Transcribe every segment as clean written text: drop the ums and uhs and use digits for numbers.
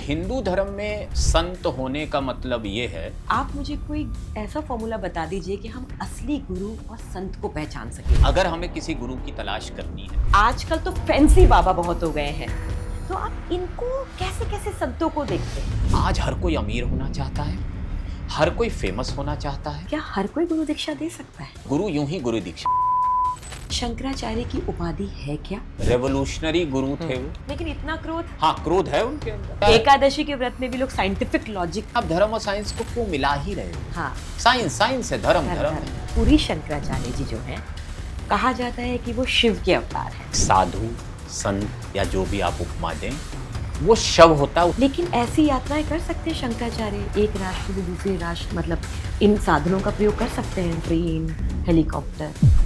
हिंदू धर्म में संत होने का मतलब ये है। आप मुझे कोई ऐसा फॉर्मूला बता दीजिए कि हम असली गुरु और संत को पहचान सकें। अगर हमें किसी गुरु की तलाश करनी है, आजकल तो फैंसी बाबा बहुत हो गए हैं, तो आप इनको कैसे कैसे संतों को देखते हैं? आज हर कोई अमीर होना चाहता है, हर कोई फेमस होना चाहता है। क्या हर कोई गुरु दीक्षा दे सकता है? गुरु यूं ही गुरु दीक्षा। शंकराचार्य की उपाधि है क्या? रेवोल्यूशनरी गुरु थे वो। लेकिन इतना क्रोध। हाँ, क्रोध है उनके अंदर। एकादशी के व्रत में भी लोग साइंटिफिक लॉजिक। आप धर्म और साइंस को क्यों मिला ही रहे हो? हाँ, साइंस है, धर्म है। पूरी शंकराचार्य जी जो हैं, कहा जाता है कि वो शिव के अवतार हैं। साधु संत या जो भी आप उपमा दें, वो शव होता है। लेकिन ऐसी यात्राएं कर सकते हैं शंकराचार्य, एक राष्ट्र से दूसरे राष्ट्र, मतलब इन साधनों का प्रयोग कर सकते हैं, ट्रेन, हेलीकॉप्टर।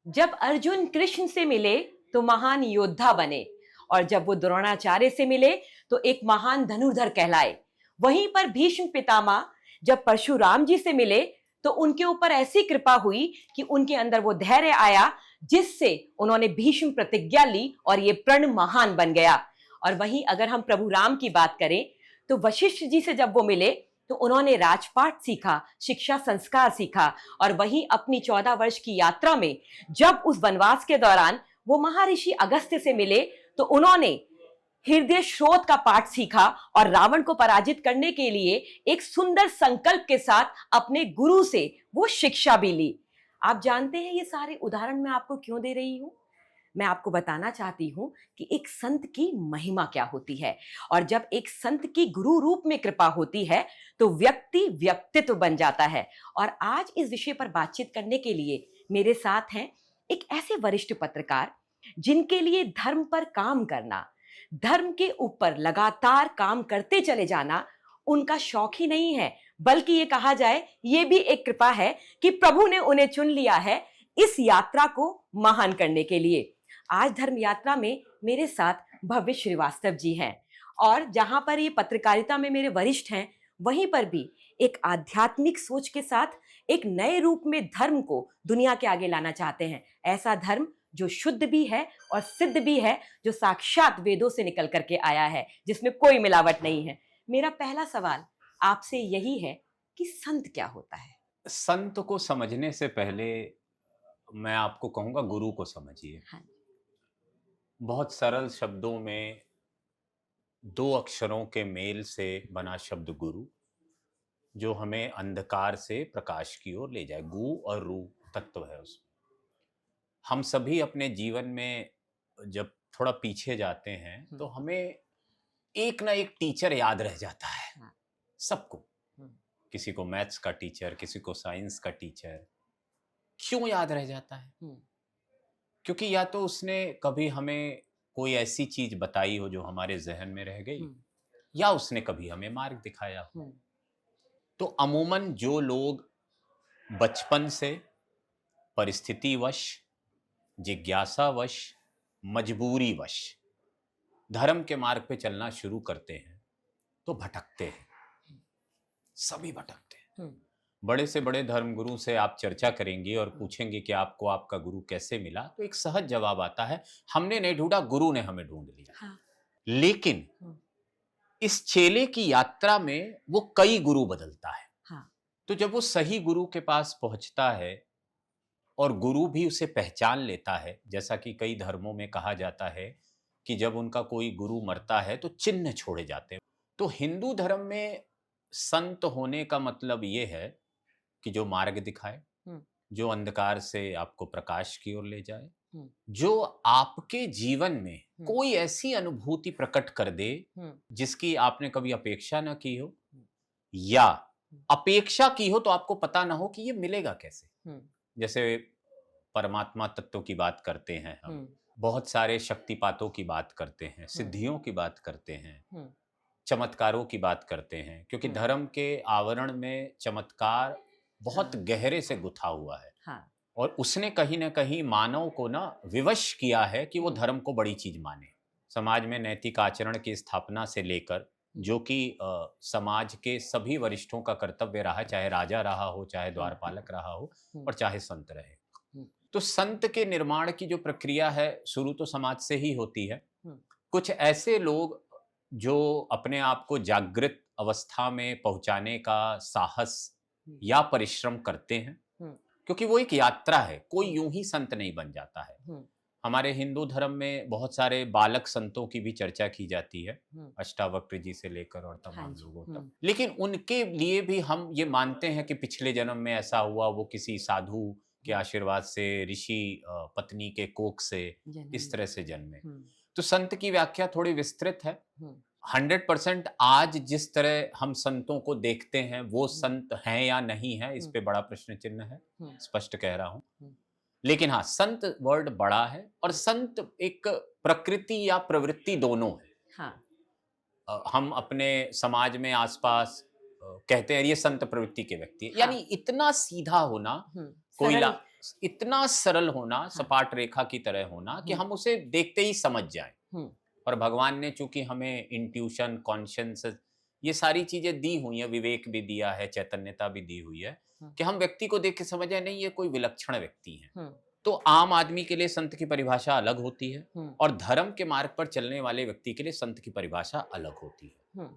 जब अर्जुन कृष्ण से मिले तो महान योद्धा बने, और जब वो द्रोणाचार्य से मिले तो एक महान धनुर्धर कहलाए। वहीं पर भीष्म पितामह जब परशुराम जी से मिले तो उनके ऊपर ऐसी कृपा हुई कि उनके अंदर वो धैर्य आया जिससे उन्होंने भीष्म प्रतिज्ञा ली और ये प्रण महान बन गया। और वहीं अगर हम प्रभु राम की बात करें तो वशिष्ठ जी से जब वो मिले तो उन्होंने राजपाट सीखा, शिक्षा संस्कार सीखा, और वहीं अपनी 14 वर्ष की यात्रा में जब उस वनवास के दौरान वो महर्षि अगस्त्य से मिले तो उन्होंने हृदय स्रोत का पाठ सीखा और रावण को पराजित करने के लिए एक सुंदर संकल्प के साथ अपने गुरु से वो शिक्षा भी ली। आप जानते हैं ये सारे उदाहरण मैं आपको क्यों दे रही हूं? मैं आपको बताना चाहती हूं कि एक संत की महिमा क्या होती है, और जब एक संत की गुरु रूप में कृपा होती है तो व्यक्ति व्यक्तित्व बन जाता है। और आज इस विषय पर बातचीत करने के लिए मेरे साथ हैं एक ऐसे वरिष्ठ पत्रकार जिनके लिए धर्म पर काम करना, धर्म के ऊपर लगातार काम करते चले जाना उनका शौक ही नहीं है, बल्कि ये कहा जाए ये भी एक कृपा है कि प्रभु ने उन्हें चुन लिया है इस यात्रा को महान करने के लिए। आज धर्म यात्रा में मेरे साथ भव्य श्रीवास्तव जी हैं, और जहां पर ये पत्रकारिता में मेरे वरिष्ठ हैं, वहीं पर भी एक आध्यात्मिक सोच के साथ एक नए रूप में धर्म को दुनिया के आगे लाना चाहते हैं। ऐसा धर्म जो शुद्ध भी है और सिद्ध भी है, जो साक्षात वेदों से निकल करके आया है, जिसमें कोई मिलावट नहीं है। मेरा पहला सवाल आपसे यही है कि संत क्या होता है? संत को समझने से पहले मैं आपको कहूंगा गुरु को समझिए। हाँ। बहुत सरल शब्दों में दो अक्षरों के मेल से बना शब्द गुरु, जो हमें अंधकार से प्रकाश की ओर ले जाए। गु और रू तत्व है उसमें। हम सभी अपने जीवन में जब थोड़ा पीछे जाते हैं तो हमें एक ना एक टीचर याद रह जाता है, हाँ। सबको। किसी को मैथ्स का टीचर, किसी को साइंस का टीचर। क्यों याद रह जाता है? क्योंकि या तो उसने कभी हमें कोई ऐसी चीज बताई हो जो हमारे जहन में रह गई, या उसने कभी हमें मार्ग दिखाया हो। तो अमूमन जो लोग बचपन से परिस्थितिवश, जिज्ञासावश, मजबूरीवश धर्म के मार्ग पे चलना शुरू करते हैं तो भटकते हैं, सभी भटकते हैं। बड़े से बड़े धर्मगुरु से आप चर्चा करेंगे और पूछेंगे कि आपको आपका गुरु कैसे मिला, तो एक सहज जवाब आता है, हमने नहीं ढूंढा, गुरु ने हमें ढूंढ लिया। हाँ। लेकिन इस चेले की यात्रा में वो कई गुरु बदलता है। हाँ। तो जब वो सही गुरु के पास पहुंचता है और गुरु भी उसे पहचान लेता है, जैसा कि कई धर्मों में कहा जाता है कि जब उनका कोई गुरु मरता है तो चिन्ह छोड़े जाते हैं। तो हिंदू धर्म में संत होने का मतलब ये है कि जो मार्ग दिखाए, जो अंधकार से आपको प्रकाश की ओर ले जाए, जो आपके जीवन में कोई ऐसी अनुभूति प्रकट कर दे जिसकी आपने कभी अपेक्षा ना की हो, या अपेक्षा की हो तो आपको पता ना हो कि ये मिलेगा कैसे। जैसे परमात्मा तत्व की बात करते हैं हम, बहुत सारे शक्तिपातों की बात करते हैं, सिद्धियों की बात करते हैं, चमत्कारों की बात करते हैं, क्योंकि धर्म के आवरण में चमत्कार बहुत गहरे से गुथा हुआ है। हाँ। और उसने कहीं ना कहीं मानव को ना विवश किया है कि वो धर्म को बड़ी चीज माने। समाज में नैतिक आचरण की स्थापना से लेकर, जो कि समाज के सभी वरिष्ठों का कर्तव्य रहा, चाहे राजा रहा हो, चाहे द्वारपालक रहा हो, और चाहे संत रहे। तो संत के निर्माण की जो प्रक्रिया है शुरू तो समाज से ही होती है। हम्म। कुछ ऐसे लोग जो अपने आप को जागृत अवस्था में पहुंचाने का साहस हम्म। या परिश्रम करते हैं, हम्म। क्योंकि वो एक यात्रा है, कोई हम्म। यूं ही संत नहीं बन जाता है। हम्म। हमारे हिंदू धर्म में बहुत सारे बालक संतों की भी चर्चा की जाती है, हम्म। अष्टावक्र जी से लेकर और हाँ तमाम जी। लोगों तक। लेकिन उनके लिए भी हम ये मानते हैं कि पिछले जन्म में ऐसा हुआ, वो किसी साधु के आशीर्वाद से, ऋषि पत्नी के कोख से इस तरह से जन्मे। तो संत की व्याख्या थोड़ी विस्तृत है। 100% आज जिस तरह हम संतों को देखते हैं वो संत हैं या नहीं है, इस पे बड़ा प्रश्न चिन्ह है, स्पष्ट कह रहा हूं। लेकिन हाँ, संत वर्ड बड़ा है और संत एक प्रकृति या प्रवृत्ति दोनों है। हाँ। हम अपने समाज में आसपास कहते हैं ये संत प्रवृत्ति के व्यक्ति है। हाँ। यानी इतना सीधा होना, कोयला, इतना सरल होना, हाँ। सपाट रेखा की तरह होना कि हम उसे देखते ही समझ जाएं। पर भगवान ने चूंकि हमें इंट्यूशन, कॉन्शियस, ये सारी चीजें दी हुई हैं, विवेक भी दिया है, चैतन्यता भी दी हुई है कि हम व्यक्ति को देख के समझ जाए नहीं ये कोई विलक्षण व्यक्ति है। तो आम आदमी के लिए संत की परिभाषा अलग होती है और धर्म के मार्ग पर चलने वाले व्यक्ति के लिए संत की परिभाषा अलग होती है।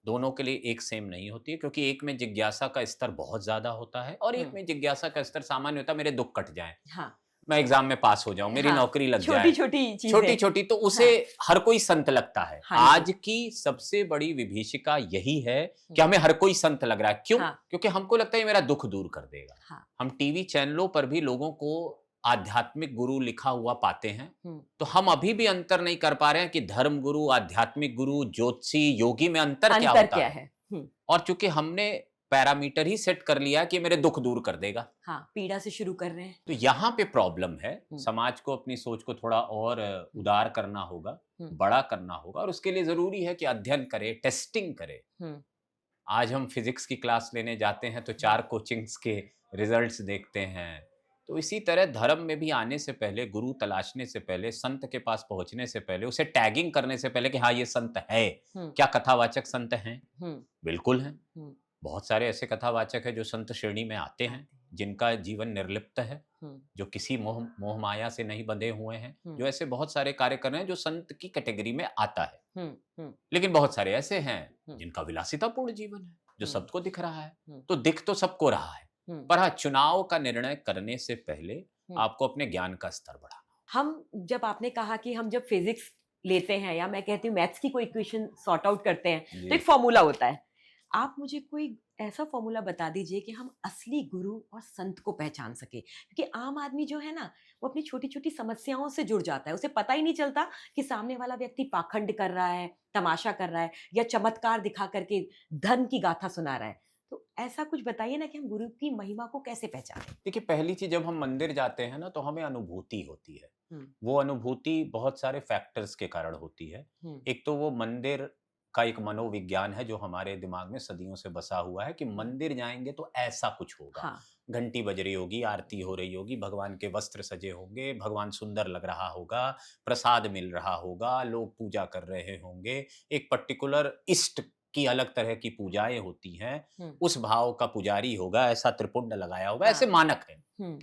दोनों के लिए एक सेम नहीं होती है, क्योंकि एक में जिज्ञासा का स्तर बहुत ज्यादा होता है और एक में जिज्ञासा का स्तर सामान्य होता है, मेरे दुख कट जाए, हाँ। मैं एग्जाम में पास हो जाऊं, मेरी नौकरी लग जाए, छोटी छोटी, तो उसे हर कोई संत लगता है। हाँ। आज की सबसे बड़ी विभीषिका यही है कि हमें हर कोई संत लग रहा है। क्यों? क्योंकि हमको लगता है मेरा दुख दूर कर देगा। हम टीवी चैनलों पर भी लोगों को आध्यात्मिक गुरु लिखा हुआ पाते हैं, तो हम अभी भी अंतर नहीं कर पा रहे हैं कि धर्म गुरु, आध्यात्मिक गुरु, ज्योतिषी, योगी में अंतर क्या होता है। और चूंकि हमने पैरामीटर ही सेट कर लिया कि मेरे दुख दूर कर देगा, हाँ, पीड़ा से शुरू कर रहे हैं, तो यहाँ पे प्रॉब्लम है। समाज को अपनी सोच को थोड़ा और उदार करना होगा, बड़ा करना होगा, और उसके लिए जरूरी है कि अध्ययन करे, टेस्टिंग करे। आज हम फिजिक्स की क्लास लेने जाते हैं तो 4 कोचिंग्स के रिजल्ट्स देखते हैं। तो इसी तरह धर्म में भी आने से पहले, गुरु तलाशने से पहले, संत के पास पहुंचने से पहले, उसे टैगिंग करने से पहले कि हाँ ये संत है, क्या कथावाचक संत हैं? बिल्कुल हैं। बहुत सारे ऐसे कथावाचक हैं जो संत श्रेणी में आते हैं, जिनका जीवन निर्लिप्त है, जो किसी मोह माया से नहीं बंधे हुए हैं, जो ऐसे बहुत सारे कार्य कर रहे हैं जो संत की कैटेगरी में आता है। लेकिन बहुत सारे ऐसे हैं जिनका विलासितापूर्ण जीवन है, जो सबको दिख रहा है। तो दिख तो सबको रहा है, पर हाँ, चुनाव का निर्णय करने से पहले आपको अपने ज्ञान का स्तर बढ़ाना। हम जब आपने कहा कि हम जब फिजिक्स लेते हैं या मैं कहती हूँ मैथ्स की कोई इक्वेशन सॉर्ट आउट करते हैं तो एक फॉर्मूला होता है। आप मुझे कोई ऐसा फॉर्मूला बता दीजिए कि हम असली गुरु और संत को पहचान सके, क्योंकि आम आदमी जो है ना वो अपनी छोटी छोटी समस्याओं से जुड़ जाता है, उसे पता ही नहीं चलता कि सामने वाला व्यक्ति पाखंड कर रहा है, तमाशा कर रहा है या चमत्कार दिखा करके धर्म की गाथा सुना रहा है। तो ऐसा कुछ बताइए ना कि हम गुरु की महिमा को कैसे पहचानें। देखिए, पहली चीज जब हम मंदिर जाते हैं ना तो हमें अनुभूति होती है। वो अनुभूति बहुत सारे फैक्टर्स के कारण होती है। एक तो वो मंदिर का एक मनोविज्ञान है जो हमारे दिमाग में सदियों से बसा हुआ है कि मंदिर जाएंगे तो ऐसा कुछ होगा। हाँ। घंटी बज रही होगी, आरती हो रही होगी, भगवान के वस्त्र सजे होंगे, भगवान सुंदर लग रहा होगा, प्रसाद मिल रहा होगा, लोग पूजा कर रहे होंगे, एक पर्टिकुलर इष्ट की अलग तरह की पूजाएं होती हैं, उस भाव का पुजारी होगा, ऐसा त्रिपुंड लगाया होगा। हाँ। ऐसे मानक है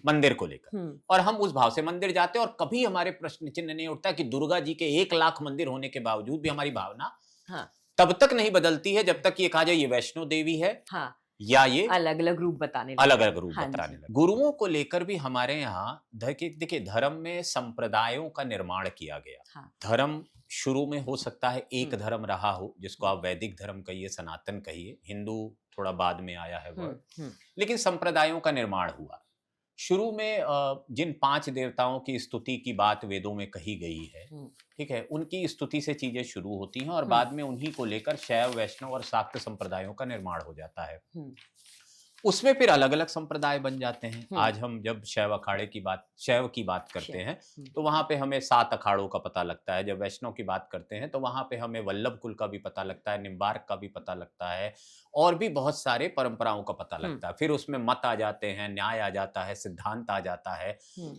मंदिर को लेकर, और हम उस भाव से मंदिर जाते हैं। और कभी हमारे प्रश्न चिन्ह नहीं उठता कि दुर्गा जी के 1 लाख मंदिर होने के बावजूद भी हमारी भावना तब तक नहीं बदलती है जब तक ये कहा जाए ये वैष्णो देवी है। हाँ। या ये अलग अलग रूप बताने लगे। गुरुओं को लेकर भी हमारे यहाँ देखिए, धर्म में संप्रदायों का निर्माण किया गया। हाँ। धर्म शुरू में हो सकता है एक धर्म रहा हो, जिसको आप वैदिक धर्म कहिए, सनातन कहिए, हिंदू थोड़ा बाद में आया है वर्ड, लेकिन संप्रदायों का निर्माण हुआ। शुरू में जिन 5 देवताओं की स्तुति की बात वेदों में कही गई है, ठीक है, उनकी स्तुति से चीजें शुरू होती हैं और बाद में उन्हीं को लेकर शैव, वैष्णव और शाक्त संप्रदायों का निर्माण हो जाता है। उसमें फिर अलग अलग संप्रदाय बन जाते हैं। आज हम जब शैव की बात करते हैं तो वहां पे हमें 7 अखाड़ों का पता लगता है। जब वैष्णव की बात करते हैं तो वहां पे हमें वल्लभ कुल का भी पता लगता है, निम्बार्क का भी पता लगता है, और भी बहुत सारे परंपराओं का पता लगता है। फिर उसमें मत आ जाते हैं, न्याय आ जाता है, सिद्धांत आ जाता है।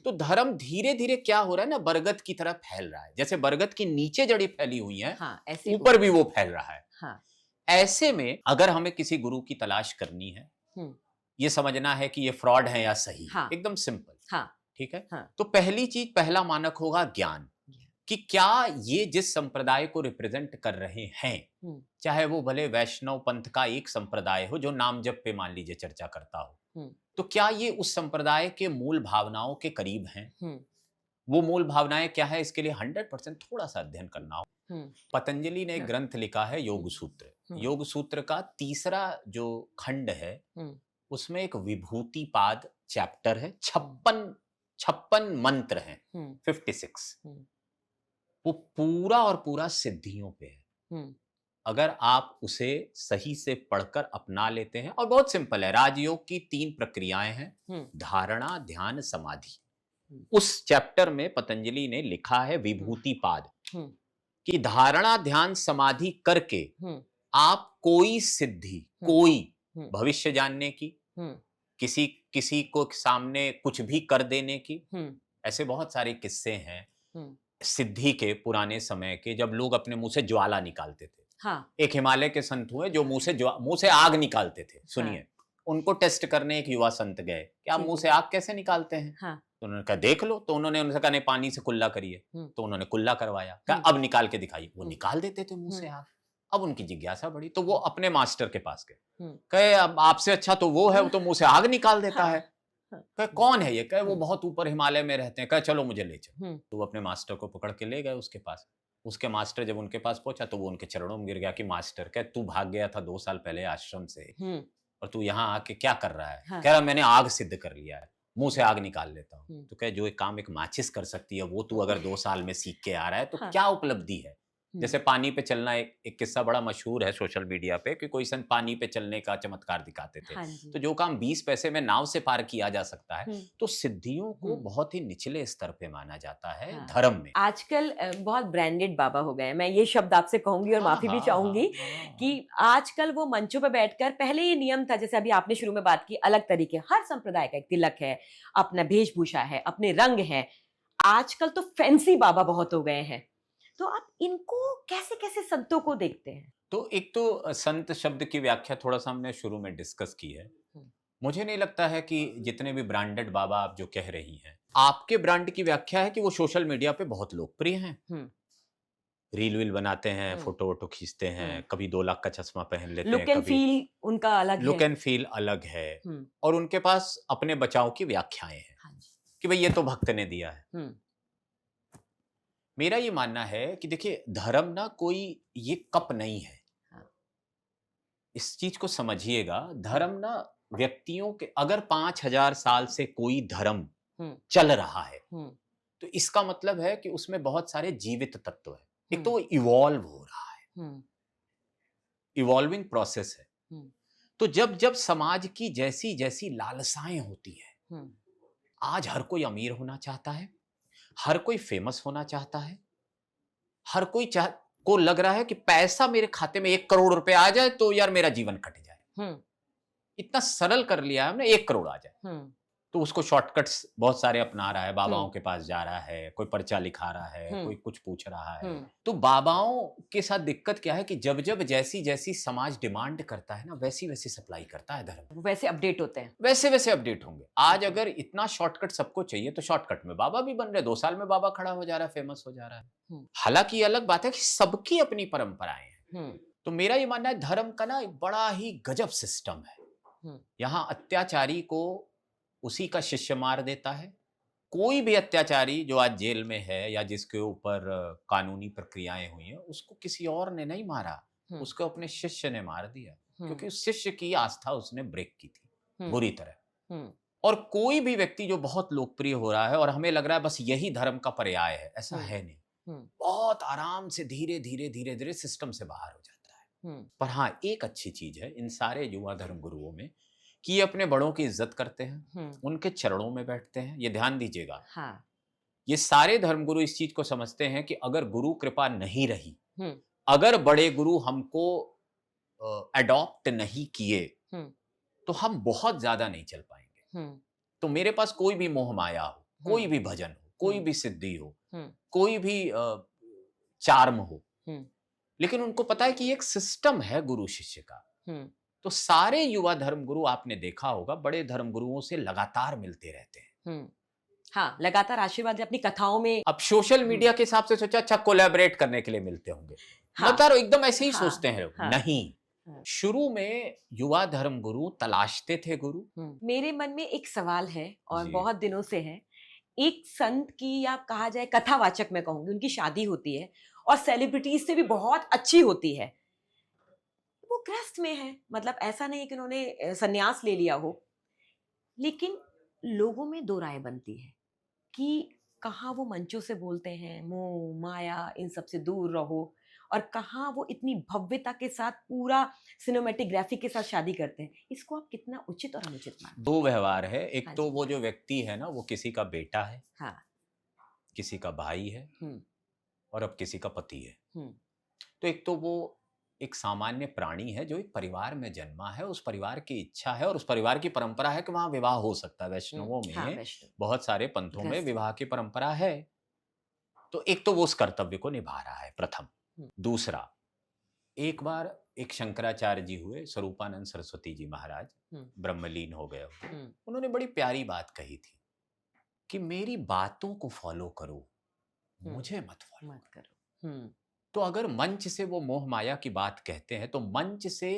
तो धर्म धीरे धीरे क्या हो रहा है ना, बरगद की तरह फैल रहा है। जैसे बरगद की नीचे जड़ी फैली हुई है, ऊपर भी वो फैल रहा है। ऐसे में अगर हमें किसी गुरु की तलाश करनी है, ये समझना है कि ये फ्रॉड है या सही। हाँ। एकदम सिंपल। हाँ। ठीक है। हाँ। तो पहली चीज, पहला मानक होगा ज्ञान, कि क्या ये जिस संप्रदाय को रिप्रेजेंट कर रहे हैं, चाहे वो भले वैष्णव पंथ का एक संप्रदाय हो जो नाम जप पे मान लीजिए चर्चा करता हो, तो क्या ये उस संप्रदाय के मूल भावनाओं के करीब हैं? वो मूल भावनाएं क्या है, इसके लिए 100% थोड़ा सा अध्ययन करना हो। पतंजलि ने एक ग्रंथ लिखा है योग सूत्र। योग सूत्र का तीसरा जो खंड है उसमें एक विभूतिपाद चैप्टर है, 56 मंत्र हैं, 56। वो पूरा और पूरा सिद्धियों पे है। अगर आप उसे सही से पढ़कर अपना लेते हैं, और बहुत सिंपल है, राजयोग की 3 प्रक्रियाएं हैं, धारणा, ध्यान, समाधि। उस चैप्टर में पतंजलि ने लिखा है विभूतिपाद, कि धारणा, ध्यान, समाधि करके आप कोई सिद्धि, कोई भविष्य जानने की, किसी को सामने कुछ भी कर देने की, ऐसे बहुत सारे किस्से हैं सिद्धि के पुराने समय के, जब लोग अपने मुंह से ज्वाला निकालते थे। हाँ। एक हिमालय के संत हुए जो मुंह से आग निकालते थे। सुनिए, हाँ। उनको टेस्ट करने एक युवा संत गए कि आप मुंह से आग कैसे निकालते हैं? हाँ। तो उन्होंने कहा देख लो। तो उन्होंने उनसे कहा नहीं, पानी से कुल्ला करिए। तो उन्होंने कुल्ला करवाया, कहा अब निकाल के दिखाइए। वो निकाल देते थे मुंह से आग। अब उनकी जिज्ञासा बढ़ी, तो वो अपने मास्टर के पास गए, कहे अब आपसे अच्छा तो वो है, वो तो मुंह से आग निकाल देता है। कहे कौन है ये? कहे वो बहुत ऊपर हिमालय में रहते हैं। कहे चलो मुझे ले चलो। तो वो अपने मास्टर को पकड़ के ले गए उसके पास। उसके मास्टर जब उनके पास पहुंचा तो वो उनके चरणों में गिर गया कि मास्टर, कहे तू भाग गया था 2 साल पहले आश्रम से, और तू यहाँ आके क्या कर रहा है? कह रहा मैंने आग सिद्ध कर लिया है, मुंह से आग निकाल लेता हूँ। तो कहे जो एक काम एक माचिस कर सकती है वो तू अगर 2 साल में सीख के आ रहा है तो क्या उपलब्धि है? जैसे पानी पे चलना, एक किस्सा बड़ा मशहूर है सोशल मीडिया पे कि कोई संत पानी पे चलने का चमत्कार दिखाते थे। हाँ, तो जो काम 20 पैसे में नाव से पार किया जा सकता है, तो सिद्धियों को बहुत ही निचले स्तर पे माना जाता है। हाँ, धर्म में आजकल बहुत ब्रांडेड बाबा हो गए हैं। मैं ये शब्द आपसे कहूंगी और माफी भी चाहूंगी कि आजकल वो मंचों पे बैठकर, पहले ये नियम था जैसे अभी आपने शुरू में बात की, अलग तरीके, हर संप्रदाय का एक तिलक है, अपना वेशभूषा है, अपने रंग है। आजकल तो फैंसी बाबा बहुत हो गए हैं। तो आप इनको कैसे कैसे संतों को देखते हैं? तो एक तो संत शब्द की व्याख्या थोड़ा सा हमने शुरू में डिस्कस की है। मुझे नहीं लगता है कि जितने भी ब्रांडेड बाबा आप जो कह रही हैं, आपके ब्रांड की व्याख्या है कि वो सोशल मीडिया पे बहुत लोकप्रिय हैं, रील वील बनाते हैं, फोटो वोटो खींचते हैं, कभी 2 लाख का चश्मा पहन लेते हैं, लुक एंड फील उनका अलग है, लुक एंड फील अलग है, और उनके पास अपने बचाव की व्याख्याएं हैं कि भाई ये तो भक्त ने दिया है। मेरा ये मानना है कि देखिए, धर्म ना कोई ये कप नहीं है। हाँ। इस चीज को समझिएगा, धर्म ना व्यक्तियों के, अगर 5000 साल से कोई धर्म चल रहा है तो इसका मतलब है कि उसमें बहुत सारे जीवित तत्व है। एक तो वो इवॉल्व हो रहा है, इवॉल्विंग प्रोसेस है। तो जब जब समाज की जैसी जैसी लालसाएं होती है, आज हर कोई अमीर होना चाहता है, हर कोई फेमस होना चाहता है, हर कोई को लग रहा है कि पैसा मेरे खाते में 1 करोड़ रुपए आ जाए तो यार मेरा जीवन कट जाए। इतना सरल कर लिया है हमने, 1 करोड़ आ जाए। तो उसको शॉर्टकट्स बहुत सारे अपना रहा है, बाबाओं के पास जा रहा है, कोई पर्चा लिखा रहा है, कोई कुछ पूछ रहा है। तो बाबाओं के साथ दिक्कत क्या है कि जब जब जैसी जैसी समाज डिमांड करता है ना, वैसी वैसी सप्लाई करता है धर्म। वैसे अपडेट होते हैं, वैसे वैसे अपडेट होंगे। आज अगर इतना शॉर्टकट सबको चाहिए तो शॉर्टकट में बाबा भी बन रहे, 2 साल में बाबा खड़ा हो जा रहा है, फेमस हो जा रहा है। हालांकि ये अलग बात है कि सबकी अपनी परंपराएं हैं। तो मेरा ये मानना है धर्म का ना एक बड़ा ही गजब सिस्टम है। यहाँ अत्याचारी को उसी का शिष्य मार देता है। कोई भी अत्याचारी जो आज जेल में है या जिसके ऊपर कानूनी प्रक्रियाएं हुई हैं, उसको किसी और ने नहीं मारा, उसको अपने शिष्य ने मार दिया, क्योंकि उस शिष्य की आस्था उसने ब्रेक की थी बुरी तरह। और कोई भी व्यक्ति जो बहुत लोकप्रिय हो रहा है और हमें लग रहा है बस यही धर्म का पर्याय है, ऐसा है नहीं। बहुत आराम से धीरे धीरे धीरे धीरे सिस्टम से बाहर हो जाता है। पर हाँ, एक अच्छी चीज है इन सारे युवा धर्म गुरुओं में कि ये अपने बड़ों की इज्जत करते हैं, उनके चरणों में बैठते हैं। ये ध्यान दीजिएगा। हाँ। ये सारे धर्मगुरु इस चीज को समझते हैं कि अगर गुरु कृपा नहीं रही, अगर बड़े गुरु हमको अडॉप्ट नहीं किए तो हम बहुत ज्यादा नहीं चल पाएंगे। तो मेरे पास कोई भी मोह माया हो, कोई भी भजन हो, कोई भी सिद्धि हो, कोई भी चार्म हो, लेकिन उनको पता है कि एक सिस्टम है गुरु शिष्य का। तो सारे युवा धर्मगुरु आपने देखा होगा बड़े धर्मगुरुओं से लगातार मिलते रहते हैं। हाँ, लगातार आशीर्वाद अपनी कथाओं में। अब सोशल मीडिया के हिसाब से सोचा अच्छा कोलैबोरेट करने के लिए मिलते होंगे, हाँ, बता रहा हूं, एकदम ऐसे ही हाँ, सोचते हैं लोग। हाँ, नहीं, हाँ। शुरू में युवा धर्म गुरु तलाशते थे गुरु। मेरे मन में एक सवाल है और जी। बहुत दिनों से है। एक संत की, या कहा जाए कथावाचक मैं कहूंगी, उनकी शादी होती है और सेलिब्रिटीज से भी बहुत अच्छी होती है। वो ग्रस्त में है, मतलब ऐसा नहीं कि उन्होंने संन्यास ले लिया हो, लेकिन लोगों में दो राय बनती है कि कहाँ वो मंचों से बोलते हैं मोह माया इन सब से दूर रहो, और कहाँ वो इतनी भव्यता के साथ पूरा सिनेमेटोग्राफी के साथ शादी करते हैं। इसको आप कितना उचित और अनुचित मानते दो व्यवहार है, एक हाँ तो जी। वो जो व्यक्ति है ना, वो किसी का बेटा है, हैं? हाँ। किसी का भाई है, हम्म, और अब किसी का पति है। हम्म, तो एक तो वो एक सामान्य प्राणी है जो एक परिवार में जन्मा है, उस परिवार की इच्छा है और उस परिवार की परंपरा है कि वहां विवाह हो सकता है। वैष्णवों हाँ, में वैष्णव बहुत सारे पंथों में ग्रस्त। विवाह की परंपरा है। तो एक तो वो उस कर्तव्य को निभा रहा है, प्रथम। हम्म, दूसरा, एक बार एक शंकराचार्य जी हुए, स्वरूपानंद सरस्वती जी महाराज, हम्म, ब्रह्मलीन हो गए होंगे। हम्म, उन्होंने बड़ी प्यारी बात कही थी कि मेरी बातों को फॉलो करो, मुझे मत फॉलो। मत करो। तो अगर मंच से वो मोह माया की बात कहते हैं, तो मंच से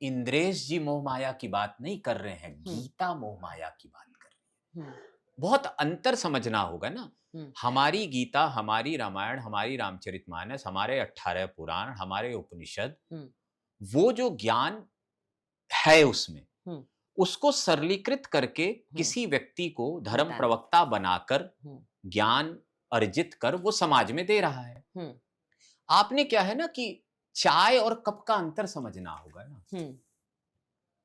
इंद्रेश जी मोह माया की बात नहीं कर रहे हैं, गीता मोह माया की बात कर रही है। बहुत अंतर समझना होगा ना। हमारी गीता, हमारी रामायण, हमारी रामचरितमानस, हमारे 18 पुराण, हमारे उपनिषद, वो जो ज्ञान है उसमें, उसको सरलीकृत करके किसी व्यक्ति को धर्म बताना। प्रवक्ता बनाकर ज्ञान अर्जित कर वो समाज में दे रहा है। आपने क्या है ना कि चाय और कप का अंतर समझना होगा ना।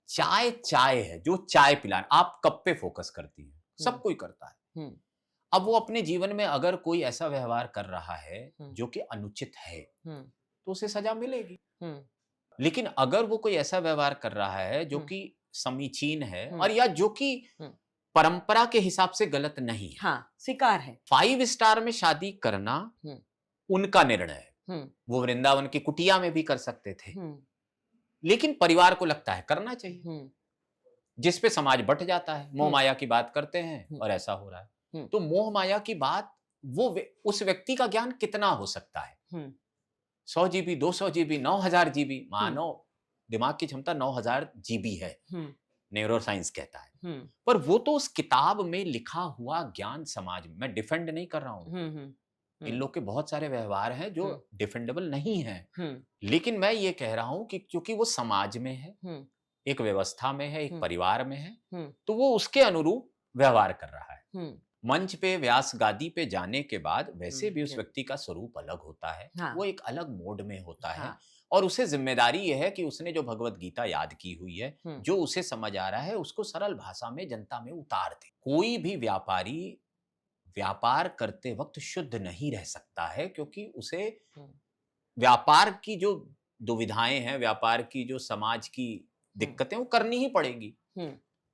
चाय चाय है, जो चाय पिलाना, आप कप पे फोकस करती हैं, सब कोई करता है। अब वो अपने जीवन में अगर कोई ऐसा व्यवहार कर रहा है जो कि अनुचित है, तो उसे सजा मिलेगी। लेकिन अगर वो कोई ऐसा व्यवहार कर रहा है जो कि समीचीन है और या जो कि परंपरा के हिसाब से गलत नहीं है, हाँ, स्वीकार है। 5 स्टार में शादी करना उनका निर्णय है। वो वृंदावन की कुटिया में भी कर सकते थे, लेकिन परिवार को लगता है करना चाहिए, जिस पे समाज बट जाता है। मोह माया की बात करते हैं और ऐसा हो रहा है। तो मोह माया की बात, वो उस व्यक्ति का ज्ञान कितना हो सकता है? 100 जीबी, 200 जीबी, 9000 जीबी। मानो दिमाग की क्षमता 9000 जीबी है, न्यूरो साइंस कहता है। पर वो तो उस किताब में लिखा हुआ ज्ञान समाज में, मैं डिफेंड नहीं कर रहा हूं। इन लोग के बहुत सारे व्यवहार हैं जो डिफेंडेबल नहीं है, लेकिन मैं ये कह रहा हूं कि क्योंकि वो समाज में है, एक व्यवस्था में है, एक परिवार में है, तो वो उसके अनुरूप व्यवहार कर रहा है। मंच पे, व्यास गादी पे जाने के बाद वैसे भी उस व्यक्ति का स्वरूप अलग होता है। हाँ। वो एक अलग मोड में होता है। हाँ। और उसे जिम्मेदारी यह है कि उसने जो भगवत गीता याद की हुई है, जो उसे समझ आ रहा है, उसको सरल भाषा में जनता में उतार दे। कोई भी व्यापारी व्यापार करते वक्त शुद्ध नहीं रह सकता है, क्योंकि उसे व्यापार की जो दुविधाएं हैं, व्यापार की जो समाज की दिक्कतें, वो करनी ही पड़ेगी।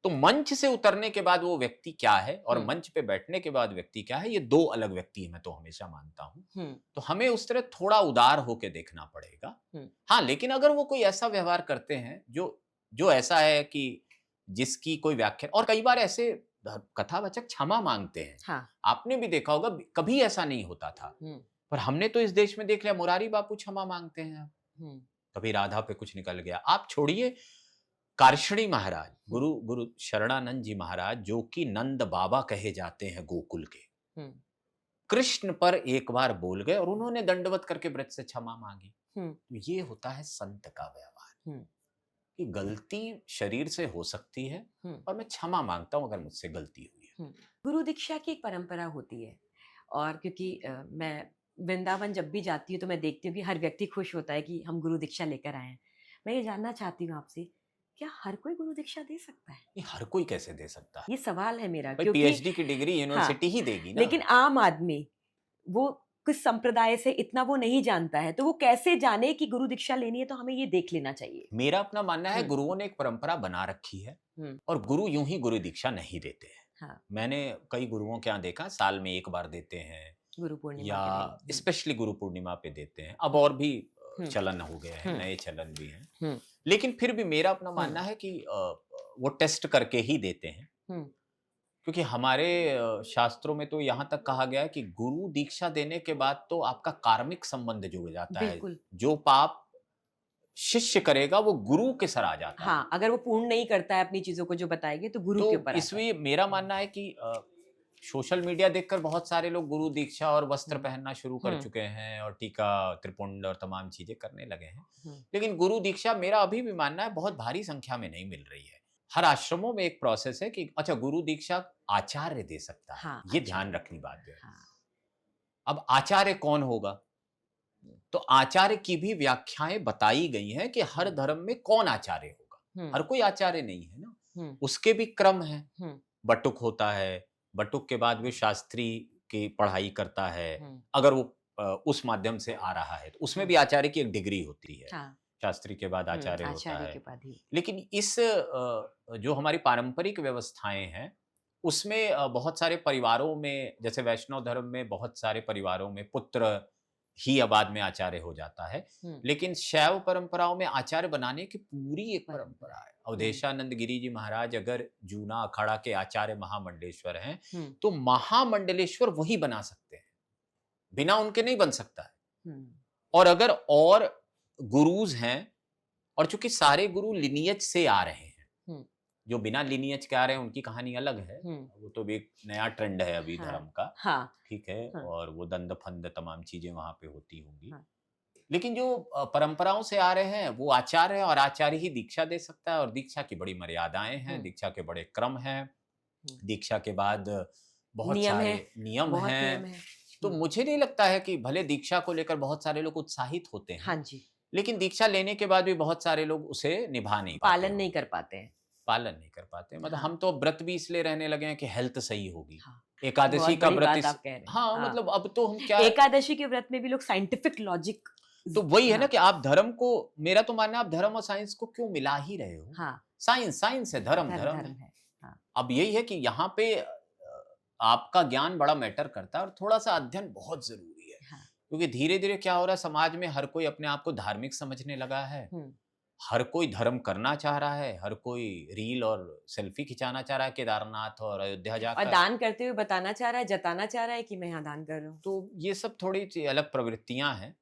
तो मंच से उतरने के बाद वो व्यक्ति क्या है और मंच पे बैठने के बाद व्यक्ति क्या है, ये दो अलग व्यक्ति है, मैं तो हमेशा मानता हूं। तो हमें उस तरह थोड़ा उदार होके देखना पड़ेगा। हाँ, लेकिन अगर वो कोई ऐसा व्यवहार करते हैं जो ऐसा है कि जिसकी कोई व्याख्या, और कई बार ऐसे कथावाचक क्षमा मांगते हैं। हाँ। आपने भी देखा होगा, कभी ऐसा नहीं होता था, पर हमने तो इस देश में देख लिया, मुरारी बापू क्षमा मांगते हैं। कभी राधा पे कुछ निकल गया, आप छोड़िए, कार्षणी महाराज, गुरु शरणानंद जी महाराज, जो कि नंद बाबा कहे जाते हैं गोकुल के, कृष्ण पर एक बार बोल गए और उन्होंने दंडवत करके ब्रज से क्षमा मांगी। तो ये होता है संत का व्यवहार, कि गलती शरीर से हो सकती है और मैं क्षमा मांगता हूं अगर मुझसे गलती हुई है। गुरु दीक्षा की एक परंपरा होती है, और क्योंकि मैं वृंदावन जब भी जाती हूँ तो मैं देखती हूँ कि हर व्यक्ति खुश होता है कि हम गुरु दीक्षा लेकर आए हैं। मैं ये जानना चाहती हूँ आपसे, क्या हर कोई गुरु दीक्षा दे सकता है? ये हर कोई कैसे दे सकता है? ये सवाल है मेरा, भाई क्योंकि पीएचडी की डिग्री यूनिवर्सिटी ही देगी ना। लेकिन आम आदमी वो कुछ संप्रदाय से इतना वो नहीं जानता है, तो वो कैसे जाने कि गुरु दीक्षा लेनी है? तो हमें ये देख लेना चाहिए। मेरा अपना मानना है, गुरुओं ने एक परंपरा बना रखी है और गुरु यूं ही गुरु दीक्षा नहीं देते हैं। हाँ। मैंने कई गुरुओं के यहाँ देखा, साल में एक बार देते हैं, गुरु पूर्णिमा या स्पेशली गुरु पूर्णिमा पे देते हैं। अब और भी चलन हो गए हैं, नए चलन भी हैं, लेकिन फिर भी मेरा अपना मानना है कि वो टेस्ट करके ही देते हैं। क्योंकि हमारे शास्त्रों में तो यहाँ तक कहा गया है कि गुरु दीक्षा देने के बाद तो आपका कार्मिक संबंध जुड़ जाता है। बिल्कुल। जो पाप शिष्य करेगा वो गुरु के सर आ जाता है। हाँ, अगर वो पूर्ण नहीं करता है अपनी चीजों को जो बताएंगे तो गुरु के तो ऊपर आता है। इसलिए मेरा मानना है कि सोशल मीडिया देखकर बहुत सारे लोग गुरु दीक्षा और वस्त्र पहनना शुरू कर चुके हैं और टीका त्रिपुंड और तमाम चीजें करने लगे हैं। लेकिन गुरु दीक्षा मेरा अभी भी मानना है बहुत भारी संख्या में नहीं मिल रही है। हर आश्रमों में एक प्रोसेस है कि अच्छा गुरु दीक्षा आचार्य दे सकता है। हाँ, ये ध्यान रखनी बात है। हाँ। अब आचार्य कौन होगा? तो आचार्य की भी व्याख्याएं बताई गई हैं कि हर धर्म में कौन आचार्य होगा। हर कोई आचार्य नहीं है ना, उसके भी क्रम है। बटुक होता है, बटुक के बाद भी शास्त्री की पढ़ाई करता है। अगर वो उस माध्यम से आ रहा है तो उसमें भी आचार्य की एक डिग्री होती है। हाँ। शास्त्री के बाद आचार्य होता आचार्य है। के बाद ही। लेकिन इस जो हमारी पारंपरिक व्यवस्थाएं हैं उसमें बहुत सारे परिवारों में, जैसे वैष्णव धर्म में बहुत सारे परिवारों में पुत्र ही बाद में आचार्य हो जाता है। लेकिन शैव परंपराओं में आचार्य बनाने की पूरी एक परंपरा है। अवधेशानंद गिरी जी महाराज अगर जूना अखाड़ा के आचार्य महामंडलेश्वर हैं तो महामंडलेश्वर वही बना सकते हैं, बिना उनके नहीं बन सकता है। और अगर और गुरुज हैं, और चूंकि सारे गुरु लिनियज से आ रहे हैं, जो बिना लिनियज के आ रहे हैं उनकी कहानी अलग है। वो तो भी एक नया ट्रेंड है अभी धर्म का। हाँ। ठीक है। हाँ। और वो दंड फंद तमाम चीजें वहां पे होती होंगी। हाँ। लेकिन जो परंपराओं से आ रहे हैं वो आचार्य है, और आचार्य ही दीक्षा दे सकता है। और दीक्षा की बड़ी मर्यादाएं हैं, दीक्षा के बड़े क्रम हैं, दीक्षा के बाद बहुत सारे नियम हैं। तो मुझे नहीं लगता है कि भले दीक्षा को लेकर बहुत सारे लोग उत्साहित होते हैं, हाँ जी, लेकिन दीक्षा लेने के बाद भी बहुत सारे लोग उसे निभा नहीं पाते, पालन नहीं कर पाते हैं। मतलब हाँ। हम तो व्रत भी इसलिए रहने लगे हैं कि हेल्थ सही होगी। हाँ। एकादशी का व्रत आप कह रहे हैं। हाँ, मतलब अब तो हम क्या, एकादशी के व्रत में भी लोग साइंटिफिक लॉजिक, तो वही है ना कि आप धर्म को, मेरा तो मानना है आप धर्म और साइंस को क्यों मिला ही रहे हो। हाँ। साइंस है, धर्म है। हाँ। अब यही है कि यहाँ पे आपका ज्ञान बड़ा मैटर करता है और थोड़ा सा अध्ययन बहुत जरूरी है। हाँ। क्योंकि धीरे धीरे क्या हो रहा है, समाज में हर कोई अपने आप को धार्मिक समझने लगा है। हर कोई धर्म करना चाह रहा है, हर कोई रील और सेल्फी खिंचाना चाह रहा है केदारनाथ और अयोध्या जाकर, और दान करते हुए बताना चाह रहा है, जताना चाह रहा है कि मैं यहाँ दान कर रहा हूँ। तो ये सब थोड़ी सी अलग प्रवृत्तियां हैं।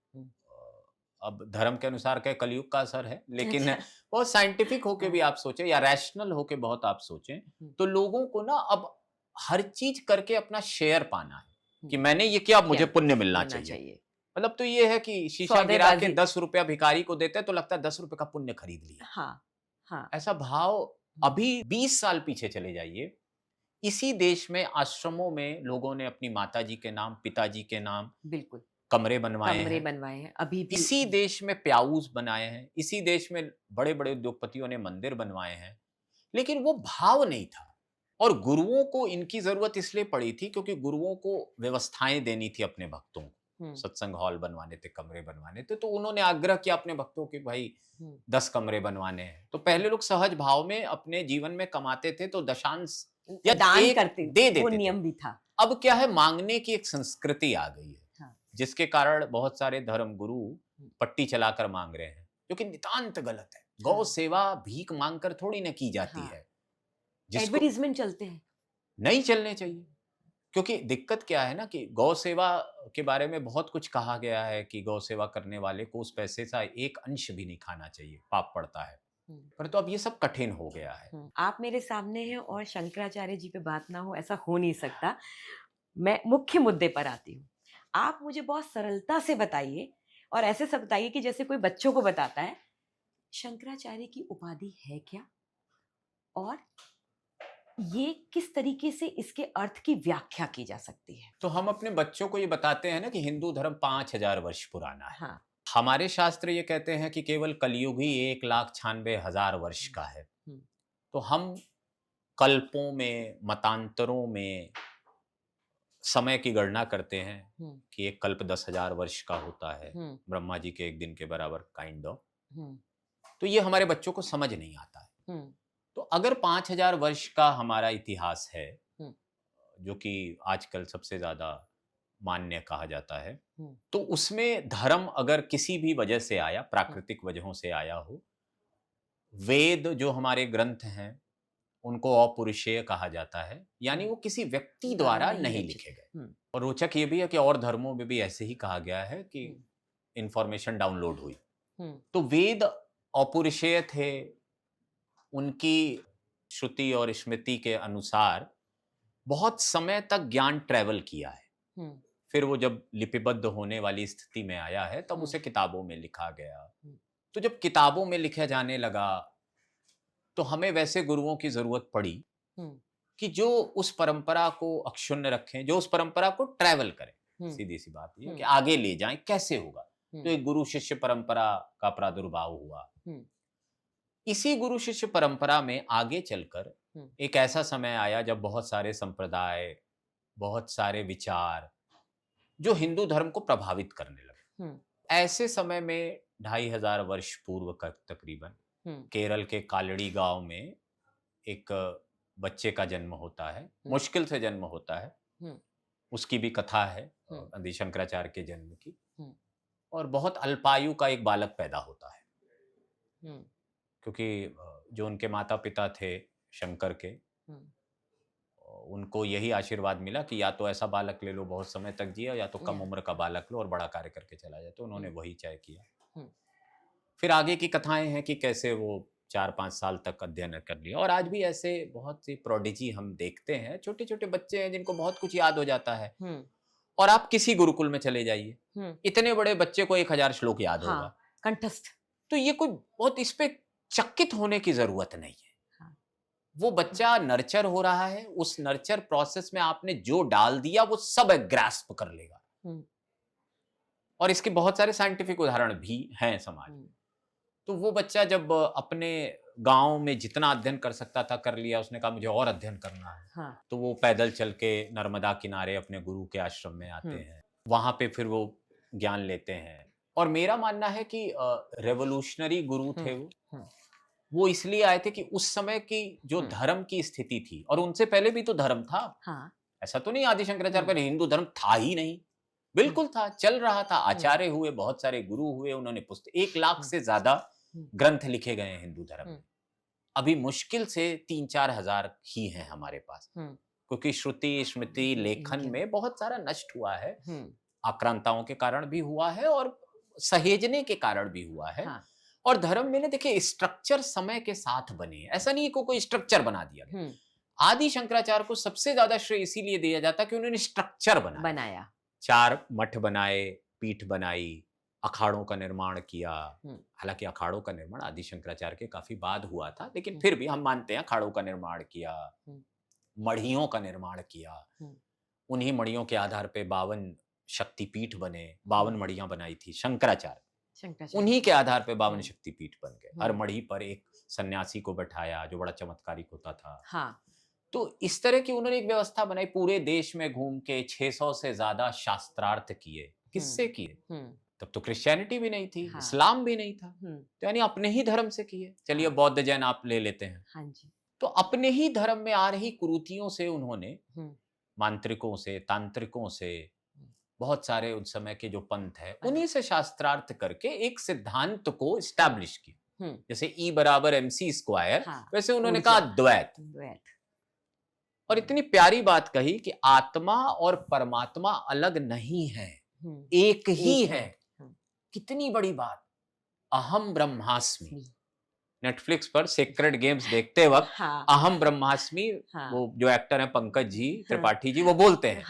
अब धर्म के अनुसार क्या कलयुग का असर है, लेकिन बहुत साइंटिफिक होके भी आप सोचें या रैशनल होके बहुत आप सोचें, तो लोगों को ना अब हर चीज करके अपना शेयर पाना है कि मैंने ये किया, अब मुझे पुण्य मिलना चाहिए। मतलब तो ये है कि शीशा गिरा के 10 रुपया भिखारी को देते तो लगता है 10 रुपए का पुण्य खरीद लिया। हाँ, हाँ। ऐसा भाव, अभी 20 साल पीछे चले जाइए, इसी देश में आश्रमों में लोगों ने अपनी माताजी के नाम, पिताजी के नाम बिल्कुल कमरे बनवाए हैं। अभी भी इसी देश में प्याऊस बनाए हैं, इसी देश में बड़े बड़े उद्योगपतियों ने मंदिर बनवाए हैं, लेकिन वो भाव नहीं था। और गुरुओं को इनकी जरूरत इसलिए पड़ी थी क्योंकि गुरुओं को व्यवस्थाएं देनी थी अपने भक्तों को, सत्संग हॉल बनवाने थे, कमरे बनवाने थे, तो उन्होंने आग्रह किया अपने भक्तों के, भाई 10 कमरे बनवाने हैं। तो पहले लोग सहज भाव में अपने जीवन में कमाते थे तो दशांश या दान करते दे देते, वो नियम भी था। अब क्या है, मांगने की एक संस्कृति आ गई है। हाँ। जिसके कारण बहुत सारे धर्म गुरु पट्टी चलाकर मांग रहे हैं, जो कि नितांत गलत है। गौ सेवा भीख मांगकर थोड़ी ना की जाती है। एडवर्टाइजमेंट चलते हैं, नहीं चलने चाहिए। क्योंकि दिक्कत क्या है ना कि गौ सेवा के बारे में बहुत कुछ कहा गया है कि गौ सेवा करने वाले को उस पैसे का एक अंश भी नहीं खाना चाहिए, पाप पड़ता है। पर तो अब ये सब कठिन हो गया है। आप मेरे सामने हैं और शंकराचार्य जी पे बात ना हो, ऐसा हो नहीं सकता। मैं मुख्य मुद्दे पर आती हूँ। आप मुझे बहुत सरलता से बताइए, और ऐसे सब बताइए कि जैसे कोई बच्चों को बताता है, शंकराचार्य की उपाधि है क्या, और ये किस तरीके से इसके अर्थ की व्याख्या की जा सकती है। तो हम अपने बच्चों को ये बताते हैं ना कि हिंदू धर्म 5000 वर्ष पुराना है। हाँ। हमारे शास्त्र ये कहते हैं कि केवल कलयुग ही 1,96,000 वर्ष का है। तो हम कल्पों में, मतांतरों में समय की गणना करते हैं कि एक कल्प 10,000 वर्ष का होता है, ब्रह्मा जी के एक दिन के बराबर, काइंड ऑफ। तो ये हमारे बच्चों को समझ नहीं आता है। तो अगर 5,000 वर्ष का हमारा इतिहास है, जो कि आजकल सबसे ज्यादा मान्य कहा जाता है, तो उसमें धर्म अगर किसी भी वजह से आया, प्राकृतिक वजहों से आया हो, वेद जो हमारे ग्रंथ हैं, उनको अपौरुषेय कहा जाता है, यानी वो किसी व्यक्ति द्वारा नहीं लिखे गए। और रोचक ये भी है कि और धर्मों में भी ऐसे ही कहा गया है कि इंफॉर्मेशन डाउनलोड हुई। तो वेद अपौरुषेय थे, उनकी श्रुति और स्मृति के अनुसार बहुत समय तक ज्ञान ट्रेवल किया है। फिर वो जब लिपिबद्ध होने वाली स्थिति में आया है तब उसे किताबों में लिखा गया। तो जब किताबों में लिखा जाने लगा तो हमें वैसे गुरुओं की जरूरत पड़ी कि जो उस परंपरा को अक्षुण्ण रखें, जो उस परंपरा को ट्रेवल करें। सीधी सी बात ये कि आगे ले जाएं। कैसे होगा? तो एक गुरु शिष्य परंपरा का प्रादुर्भाव हुआ। इसी गुरु शिष्य परंपरा में आगे चलकर एक ऐसा समय आया जब बहुत सारे संप्रदाय, बहुत सारे विचार जो हिंदू धर्म को प्रभावित करने लगे। ऐसे समय में 2500 वर्ष पूर्व का तकरीबन केरल के कालड़ी गांव में एक बच्चे का जन्म होता है। मुश्किल से जन्म होता है। उसकी भी कथा है आदि शंकराचार्य के जन्म की। और बहुत अल्पायु का एक बालक पैदा होता है, क्योंकि जो उनके माता पिता थे शंकर के, उनको यही आशीर्वाद मिला कि या तो ऐसा बालक ले लो बहुत समय तक जिया, या तो कम उम्र का बालक लो और बड़ा कार्य करके चला जाए। तो उन्होंने वही तय किया। फिर आगे की कथाएं हैं कि कैसे वो 4-5 साल तक अध्ययन कर लिया। और आज भी ऐसे बहुत सी प्रोडिजी हम देखते हैं, छोटे छोटे बच्चे हैं जिनको बहुत कुछ याद हो जाता है। और आप किसी गुरुकुल में चले जाइए, इतने बड़े बच्चे को 1000 श्लोक याद होगा, कंठस्थ। तो ये कोई बहुत इस पे चकित होने की जरूरत नहीं है। वो बच्चा नर्चर हो रहा है, उस नर्चर प्रोसेस में आपने जो डाल दिया वो सब ग्रास्प कर लेगा। और इसके बहुत सारे साइंटिफिक उदाहरण भी हैं समाज में। तो वो बच्चा जब अपने गांव में जितना अध्ययन कर सकता था कर लिया, उसने कहा मुझे और अध्ययन करना है। तो वो पैदल चल के नर्मदा किनारे अपने गुरु के आश्रम में आते हैं, वहां पे फिर वो ज्ञान लेते हैं। और मेरा मानना है कि रेवोल्यूशनरी गुरु थे वो इसलिए आए थे कि उस समय की जो धर्म की स्थिति थी, और उनसे पहले भी तो धर्म था। ऐसा तो नहीं आदि शंकराचार्य पर हिंदू धर्म था ही नहीं, बिल्कुल था, चल रहा था। आचार्य हुए, बहुत सारे गुरु हुए, उन्होंने पुस्तक 1 लाख से ज्यादा ग्रंथ लिखे गए हैं हिंदू धर्म में। अभी मुश्किल से 3-4 हजार ही हैं हमारे पास, क्योंकि श्रुति स्मृति लेखन में बहुत सारा नष्ट हुआ है। आक्रांताओं के कारण भी हुआ है और सहेजने के कारण भी हुआ है। और धर्म में देखिए स्ट्रक्चर समय के साथ बने, ऐसा नहीं है कोई स्ट्रक्चर बना दिया गया। आदि शंकराचार्य को सबसे ज्यादा श्रेय इसीलिए दिया जाता कि उन्होंने स्ट्रक्चर बनाया। 4 मठ बनाए, पीठ बनाई, अखाड़ों का निर्माण किया। हालांकि अखाड़ों का निर्माण आदि शंकराचार्य के काफी बाद हुआ था, लेकिन फिर भी हम मानते हैं अखाड़ों का निर्माण किया, मढ़ियों का निर्माण किया। उन्हीं मढ़ियों के आधार पे 52 शक्तिपीठ बने, 52 मढ़ियां बनाई थी शंकराचार्य, उन्हीं के आधार पे 52 शक्तिपीठ बन गए। हर मढ़ी पर एक सन्यासी को बैठाया जो बड़ा चमत्कारिक होता था। तो इस तरह की उन्होंने एक व्यवस्था बनाई। पूरे देश में घूम के 600 से ज्यादा शास्त्रार्थ किए। किससे किए? तब तो क्रिश्चियनिटी भी नहीं थी, इस्लाम भी नहीं था, तो यानी अपने ही धर्म से किए। चलिए बौद्ध जैन आप ले लेते हैं। तो अपने ही धर्म में आ रही कुरीतियों से उन्होंने मांत्रिकों से, तांत्रिकों से, बहुत सारे उस समय के जो पंथ है उन्हीं से शास्त्रार्थ करके एक सिद्धांत को एस्टैब्लिश किया। जैसे E = MC², वैसे उन्होंने कहा द्वैत। और इतनी प्यारी बात कही कि आत्मा और परमात्मा अलग नहीं है, एक ही है। कितनी बड़ी बात। अहम ब्रह्मास्मि। नेटफ्लिक्स पर सेक्रेड गेम्स देखते वक्त अहम ब्रह्मास्मि, वो जो एक्टर है पंकज जी त्रिपाठी जी, वो बोलते हैं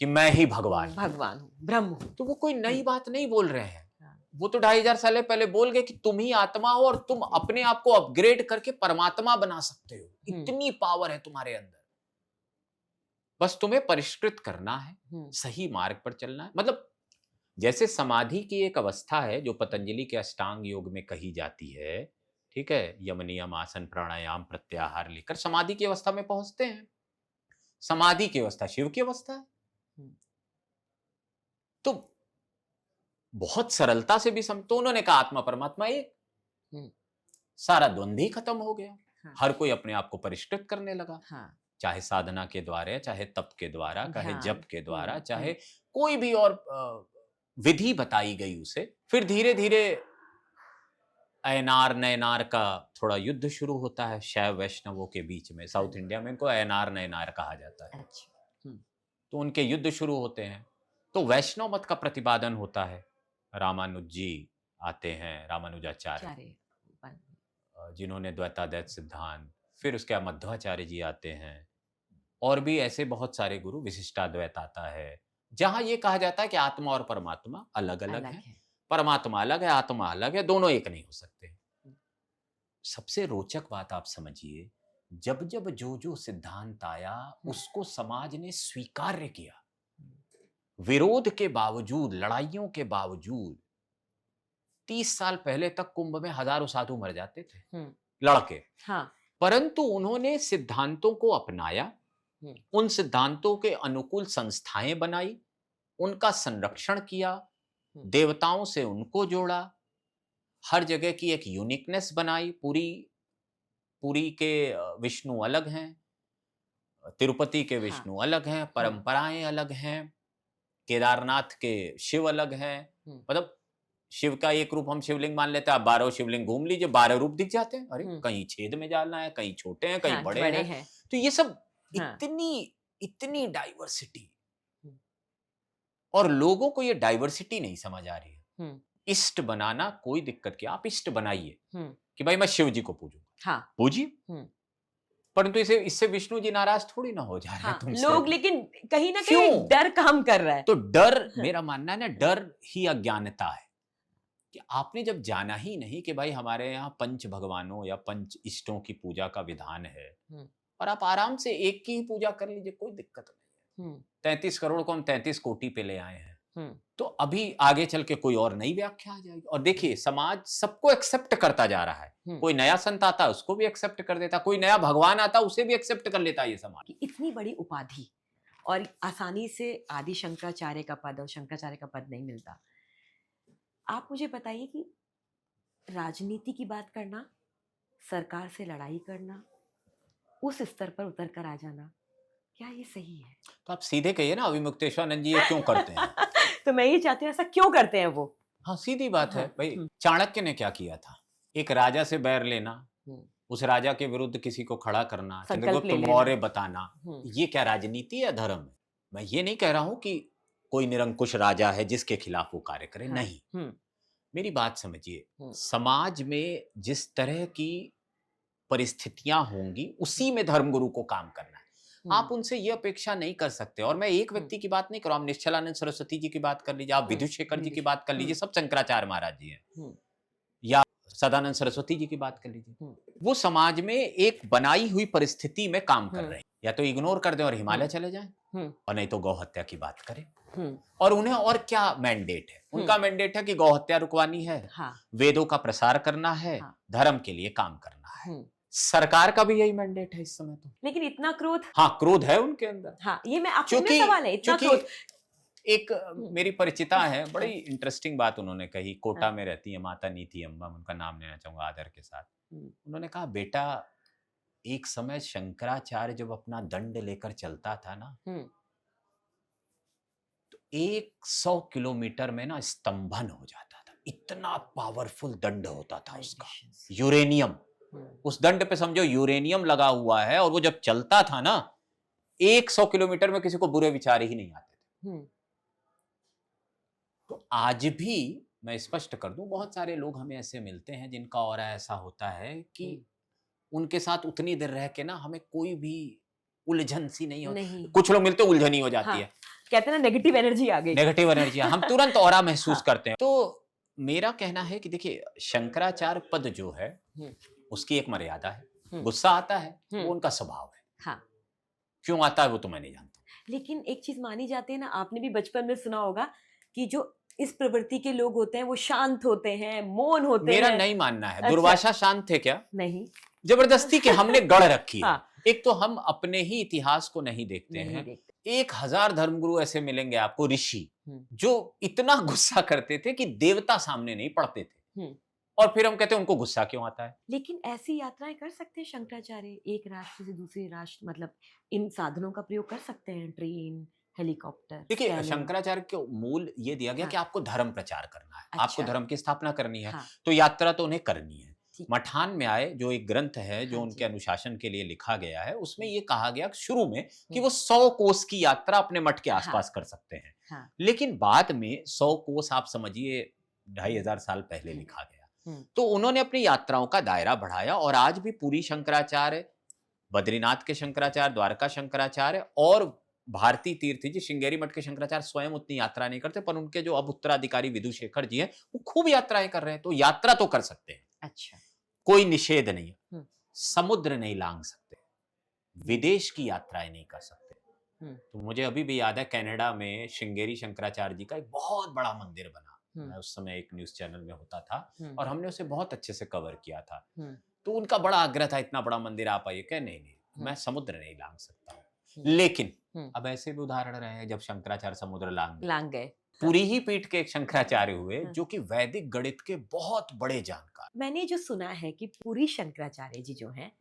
कि मैं ही भगवान हूँ, ब्रह्म हूँ। तो वो कोई नई बात नहीं बोल रहे हैं। वो तो 2500 साल पहले बोल गए कि तुम ही आत्मा हो और तुम अपने आप को अपग्रेड करके परमात्मा बना सकते हो। इतनी पावर है तुम्हारे अंदर, बस तुम्हें परिष्कृत करना है, सही मार्ग पर चलना है। मतलब जैसे समाधि की एक अवस्था है जो पतंजलि के अष्टांग योग में कही जाती है, ठीक है, यम नियम आसन प्राणायाम प्रत्याहार लेकर समाधि की अवस्था में पहुंचते हैं। समाधि की अवस्था शिव की अवस्था है। तो बहुत सरलता से भी तो उन्होंने कहा आत्मा परमात्मा एक, सारा द्वंद्व ही खत्म हो गया। हर कोई अपने आप को परिष्कृत करने लगा, चाहे साधना के द्वारा, चाहे तप के द्वारा, चाहे जप के द्वारा, चाहे कोई भी और विधि बताई गई उसे। फिर धीरे धीरे अयनार नयनार का थोड़ा युद्ध शुरू होता है शैव वैष्णवों के बीच में। साउथ इंडिया में इनको अयनार नयनार कहा जाता है। अच्छा। तो उनके युद्ध शुरू होते हैं, तो वैष्णव मत का प्रतिपादन होता है। रामानुज जी आते हैं, रामानुजाचार्य, चारे बन- जिन्होंने द्वैताद्वैत सिद्धांत, फिर उसके बाद मध्वाचार्य जी आते हैं, और भी ऐसे बहुत सारे गुरु, विशिष्टाद्वैत आता है, जहां ये कहा जाता है कि आत्मा और परमात्मा अलग अलग अलग है, है। परमात्मा अलग है, आत्मा अलग है, दोनों एक नहीं हो सकते। सबसे रोचक बात आप समझिए, जब जब जो जो सिद्धांत आया उसको समाज ने स्वीकार्य किया, विरोध के बावजूद, लड़ाइयों के बावजूद। 30 साल पहले तक कुंभ में हजारों साधु मर जाते थे लड़के, हाँ। परंतु उन्होंने सिद्धांतों को अपनाया, हम्म, उन सिद्धांतों के अनुकूल संस्थाएं बनाई, उनका संरक्षण किया, देवताओं से उनको जोड़ा, हर जगह की एक यूनिकनेस बनाई। पूरी पुरी के विष्णु अलग हैं, तिरुपति के हाँ। विष्णु अलग हैं, परंपराएं अलग हैं, केदारनाथ के शिव अलग हैं। मतलब शिव का एक रूप हम शिवलिंग मान लेते हैं, आप 12 शिवलिंग घूम लीजिए, 12 रूप दिख जाते हैं। अरे कहीं छेद में डालना है, कहीं छोटे हैं, कहीं हाँ, बड़े बड़े हैं। हैं। तो ये सब हाँ। इतनी इतनी डाइवर्सिटी, और लोगों को ये डाइवर्सिटी नहीं समझ आ रही है। इष्ट बनाना कोई दिक्कत क्या, आप इष्ट बनाइए कि भाई मैं शिव जी को पूजूंगा, हाँ। पूजिए, परंतु इसे इससे विष्णु जी नाराज थोड़ी ना हो जा रहे हैं हाँ, तुमसे। लोग लेकिन कहीं ना कहीं क्यों? डर काम कर रहा है। तो डर, मेरा मानना है ना, डर ही अज्ञानता है। कि आपने जब जाना ही नहीं कि भाई हमारे यहाँ पंच भगवानों या पंच इष्टों की पूजा का विधान है, और आप आराम से एक की ही पूजा कर लीजिए, कोई दिक्कत नहीं है। 33 करोड़ को हम 33 कोटि पे ले आए हैं, तो अभी आगे चल के कोई और नई व्याख्या आ जाएगी। और देखिए समाज सबको एक्सेप्ट करता जा रहा है, कोई नया संत आता उसको भी एक्सेप्ट कर देता, कोई नया भगवान आता उसे भी एक्सेप्ट कर लेता ये समाज। इतनी बड़ी उपाधि और आसानी से आदि शंकराचार्य का पद और शंकराचार्य का पद नहीं मिलता। आप मुझे बताइए कि राजनीति की बात करना, सरकार से लड़ाई करना, उस स्तर पर उतर कर आ जाना, क्या ये सही है? तो आप सीधे कहिए ना, अविमुक्तेश्वरानंद जी ये क्यों करते हैं? तो मैं ये चाहती हूँ, ऐसा क्यों करते हैं वो? हाँ, सीधी बात है भाई। चाणक्य ने क्या किया था? एक राजा से बैर लेना, उस राजा के विरुद्ध किसी को खड़ा करना, चंद्रगुप्त मौर्य बताना, ये क्या राजनीति है, धर्म है? मैं ये नहीं कह रहा हूं कि कोई निरंकुश राजा है जिसके खिलाफ वो कार्य करे, नहीं। मेरी बात समझिए, समाज में जिस तरह की परिस्थितियां होंगी उसी में धर्मगुरु को काम करना है। आप उनसे ये अपेक्षा नहीं कर सकते। और मैं एक व्यक्ति की बात नहीं कर रहा हूं, निश्चलानंद सरस्वती जी की बात कर लीजिए, आप विदुशेखर जी की बात कर लीजिए, सब शंकराचार्य महाराज जी हैं, या सदानंद सरस्वती जी की बात कर लीजिए। वो समाज में एक बनाई हुई परिस्थिति में काम कर रहे हैं। या तो इग्नोर कर दें और हिमालय चले जाएं, और नहीं तो गौ हत्या की बात करें। और उन्हें और क्या मैंडेट है? उनका मैंडेट है कि गौ हत्या रुकवानी है, वेदों का प्रसार करना है, धर्म के लिए काम करना है। सरकार का भी यही मैंडेट है इस समय तो। लेकिन इतना क्रोध, हाँ, क्रोध है उनके अंदर। हाँ, ये मैं आपसे सवाल है, इतना क्रोध। एक मेरी परिचिता है, बड़ी इंटरेस्टिंग बात उन्होंने कही, कोटा में रहती है माता नीति अम्बा, उनका नाम लेना चाहूंगा आदर के साथ। उन्होंने कहा, बेटा एक समय शंकराचार्य जब अपना दंड लेकर चलता था ना, तो 100 किलोमीटर में ना स्तंभन हो जाता था, इतना पावरफुल दंड होता था उसका। यूरेनियम, उस दंड पे समझो यूरेनियम लगा हुआ है, और वो जब चलता था ना 100 किलोमीटर में किसी को बुरे विचार ही नहीं आते थे। तो आज भी मैं स्पष्ट कर दूं, बहुत सारे लोग हमें ऐसे मिलते हैं जिनका ऑरा ऐसा होता है कि उनके साथ उतनी देर रह के ना हमें कोई भी उलझन सी नहीं होती। कुछ लोग मिलते उलझन ही हो जाती है, कहते हैं ना नेगेटिव एनर्जी आ गई, नेगेटिव एनर्जी, हम तुरंत ऑरा महसूस करते हैं। तो मेरा कहना है कि देखिए, शंकराचार्य पद जो है उसकी एक मर्यादा है। गुस्सा आता है, वो उनका स्वभाव है। हाँ। क्यों आता है वो तो मैं नहीं जानता। लेकिन एक चीज मानी जाती है ना, आपने भी बचपन में सुना होगा कि जो इस प्रवृत्ति के लोग होते हैं वो शांत होते हैं, मौन होते हैं। मेरा नहीं मानना है। दुर्वासा शांत थे क्या? नहीं, जबरदस्ती के हमने गढ़ रखी है। एक तो हम अपने ही इतिहास को नहीं देखते हैं। 1000 धर्मगुरु ऐसे मिलेंगे आपको, ऋषि, जो इतना गुस्सा करते थे कि देवता सामने नहीं पड़ते थे, और फिर हम कहते हैं उनको गुस्सा क्यों आता है। लेकिन ऐसी यात्राएं कर सकते हैं शंकराचार्य, एक राष्ट्र से दूसरे राष्ट्र, मतलब इन साधनों का प्रयोग कर सकते हैं, ट्रेन, हेलीकॉप्टर, देखिए स्कैनिंग। शंकराचार्य को मूल ये दिया गया हाँ। कि आपको धर्म प्रचार करना है, आपको अच्छा। धर्म की स्थापना करनी है, हाँ। तो यात्रा तो उन्हें करनी है। ठीक। मठान में आए जो एक ग्रंथ है जो हाँ उनके जी। अनुशासन के लिए लिखा गया है, उसमें ये कहा गया शुरू में कि हम्म। वो 100 कोस की यात्रा अपने मठ के हाँ। आसपास कर सकते हैं। हाँ। लेकिन बाद में 100 कोस आप समझिए 2500 साल पहले लिखा गया। हम्म। तो उन्होंने अपनी यात्राओं का दायरा बढ़ाया और आज भी पूरी शंकराचार्य, बद्रीनाथ के शंकराचार्य, द्वारका शंकराचार्य और भारतीय तीर्थ जी श्रृंगेरी मठ के शंकराचार्य स्वयं उतनी यात्रा नहीं करते, पर उनके जो अब उत्तराधिकारी विधुशेखर जी हैं वो खूब यात्राएं कर रहे हैं, तो यात्रा तो कर सकते हैं, अच्छा। कोई निषेध नहीं है। हम्म। समुद्र नहीं लांग सकते, विदेश की यात्राएं नहीं कर सकते। हम्म। तो मुझे अभी भी याद है कनाडा में श्रृंगेरी शंकराचार्य जी का एक बहुत बड़ा मंदिर बना। मैं उस समय एक न्यूज चैनल में होता था और हमने उसे बहुत अच्छे से कवर किया था। तो उनका बड़ा आग्रह था, इतना बड़ा मंदिर आप आइए, कह नहीं मैं समुद्र नहीं लांग सकता हूँ। लेकिन अब ऐसे भी उदाहरण रहे हैं जब शंकराचार्य समुद्र लांग गए। पूरी ही पीठ के एक शंकराचार्य हुए जो कि वैदिक गणित के बहुत बड़े जानकार। मैंने जो सुना है कि पूरी शंकराचार्य जी जो हैं,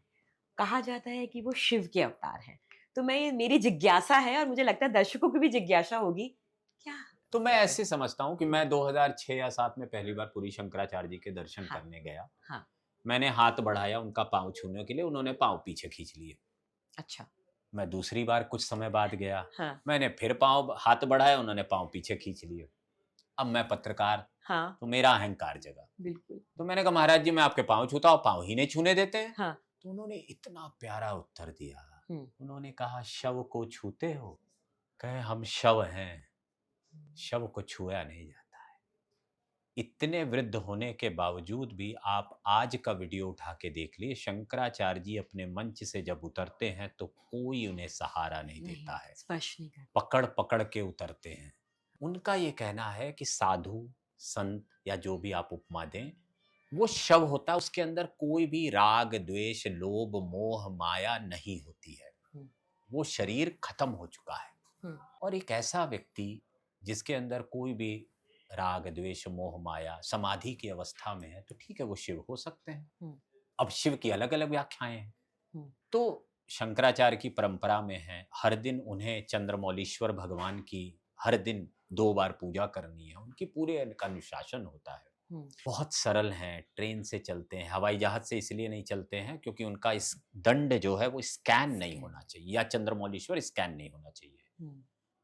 कहा जाता है कि वो शिव के अवतार हैं। तो मेरी जिज्ञासा है और मुझे लगता है दर्शकों की भी जिज्ञासा होगी, क्या? तो मैं ऐसे समझता हूँ कि मैं 2006 या 7 में पहली बार पूरी शंकराचार्य जी के दर्शन करने गया। हाँ। मैंने हाथ बढ़ाया उनका पाँव छूने के लिए, उन्होंने पाँव पीछे खींच लिए। अच्छा। मैं दूसरी बार कुछ समय बाद गया। हाँ। मैंने फिर हाथ बढ़ाया, उन्होंने पाँव पीछे खींच लिए। अब मैं पत्रकार, हाँ। तो मेरा अहंकार जगा। बिल्कुल। तो मैंने कहा महाराज जी मैं आपके पाँव छूता हूँ, पाँव ही नहीं छूने देते हैं। हाँ। तो उन्होंने इतना प्यारा उत्तर दिया। उन्होंने कहा शव को छूते हो? कहे हम शव हैं, शव को छुआ नहीं जाता है। इतने वृद्ध होने के बावजूद भी आप आज का वीडियो उठा के देख लिए, शंकराचार्य जी अपने मंच से जब उतरते हैं तो कोई उन्हें सहारा नहीं देता है, स्पर्श नहीं करता, पकड़ पकड़ के उतरते हैं। उनका ये कहना है कि साधु संत या जो भी आप उपमा दें, वो शव होता है, उसके अंदर कोई भी राग द्वेष लोभ मोह माया नहीं होती है, वो शरीर खत्म हो चुका है। और एक ऐसा व्यक्ति जिसके अंदर कोई भी राग द्वेष मोह माया समाधि की अवस्था में है, तो ठीक है वो शिव हो सकते हैं। अब शिव की अलग अलग व्याख्याएं हैं। तो शंकराचार्य की परंपरा में है हर दिन उन्हें चंद्रमौलीश्वर भगवान की हर दिन 2 बार पूजा करनी है, उनकी पूरे अनुशासन होता है। बहुत सरल हैं, ट्रेन से चलते हैं, हवाई जहाज से इसलिए नहीं चलते हैं क्योंकि उनका इस दंड जो है वो स्कैन नहीं होना चाहिए, या चंद्रमौलीश्वर स्कैन नहीं होना चाहिए।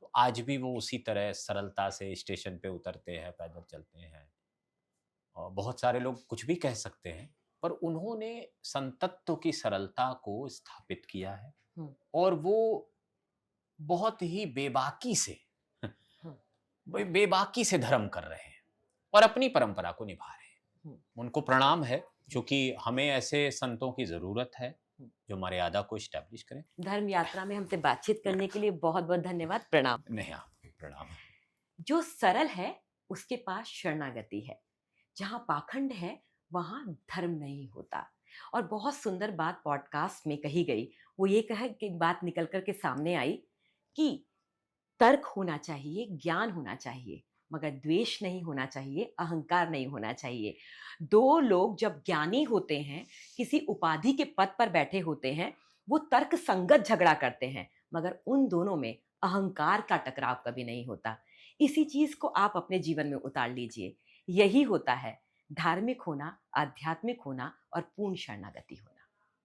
तो आज भी वो उसी तरह सरलता से स्टेशन पे उतरते हैं, पैदल चलते हैं। और बहुत सारे लोग कुछ भी कह सकते हैं, पर उन्होंने संतत्व की सरलता को स्थापित किया है और वो बहुत ही बेबाकी से धर्म कर रहे हैं और अपनी परंपरा को निभा रहे हैं। उनको प्रणाम है, क्योंकि हमें ऐसे संतों की जरूरत है जो मर्यादा को स्टैब्लिश करें। धर्म यात्रा में हमसे बातचीत करने के लिए बहुत बहुत धन्यवाद। प्रणाम। नहीं, आपको प्रणाम। जो सरल है उसके पास शरणागति है, जहाँ पाखंड है वहाँ धर्म नहीं होता। और बहुत सुंदर बात पॉडकास्ट में कही गई, वो ये कहा कि बात निकल कर के सामने आई कि तर्क होना चाहिए, ज्ञान होना चाहिए, मगर द्वेष नहीं होना चाहिए, अहंकार नहीं होना चाहिए। 2 लोग जब ज्ञानी होते हैं, किसी उपाधि के पद पर बैठे होते हैं, वो तर्क संगत झगड़ा करते हैं, मगर उन दोनों में अहंकार का टकराव कभी नहीं होता। इसी चीज को आप अपने जीवन में उतार लीजिए। यही होता है धार्मिक होना, आध्यात्मिक होना और पूर्ण शरणागति होना।